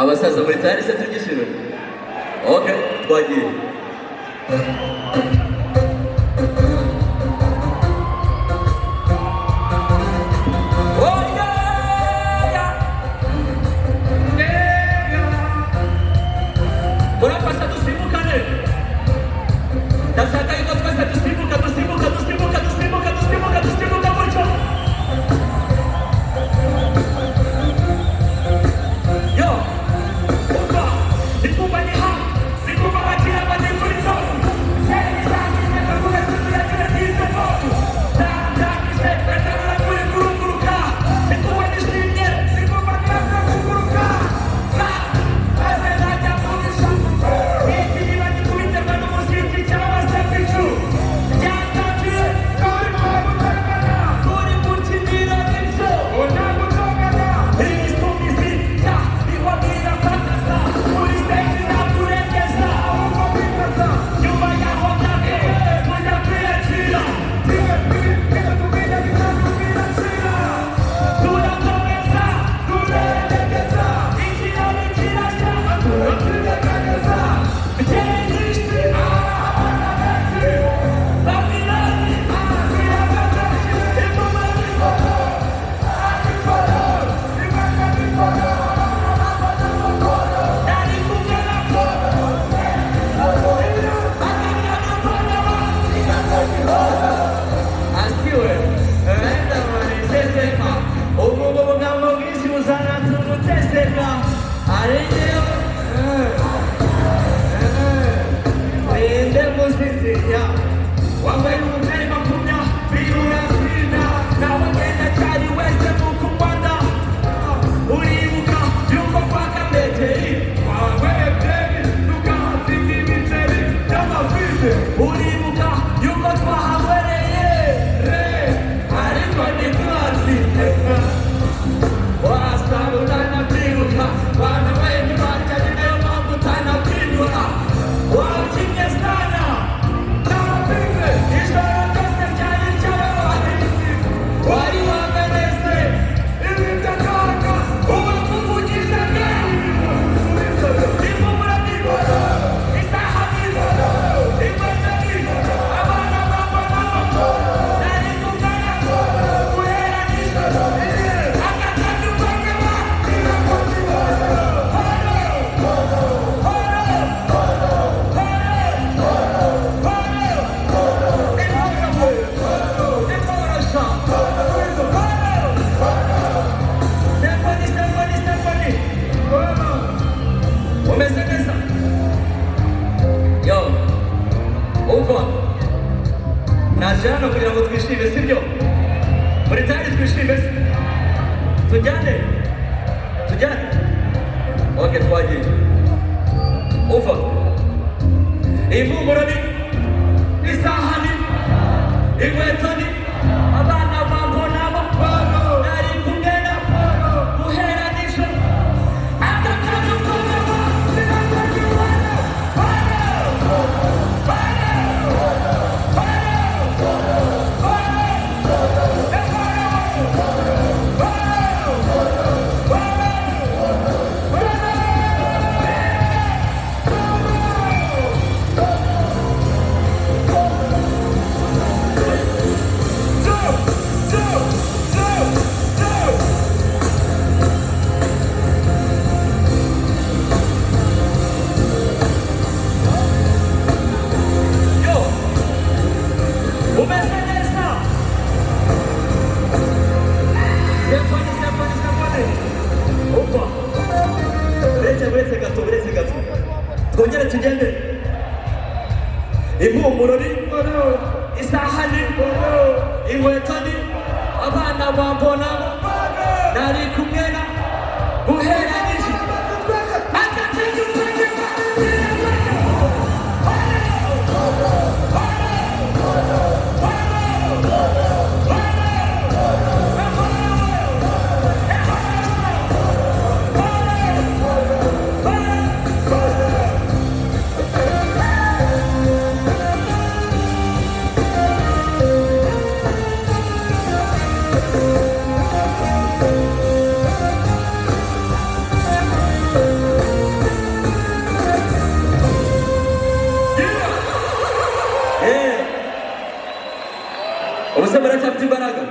abasaza muri tayari se tugishyira. Okay, twagiye. Najana kugira ngo twishime sibyo muri tayari twishime tujyane okay twagiye uva Impumuro ni Isaha ni inkweto ni abana bambona Polo nari kumwe na Polo guhera nijoro akakanya Polo Twongere tugende Impumuro ni Isaha ni inkweto ni abana bambona nari kumwe na guhera nijoro akakanya ubusa baracyafite imbaraga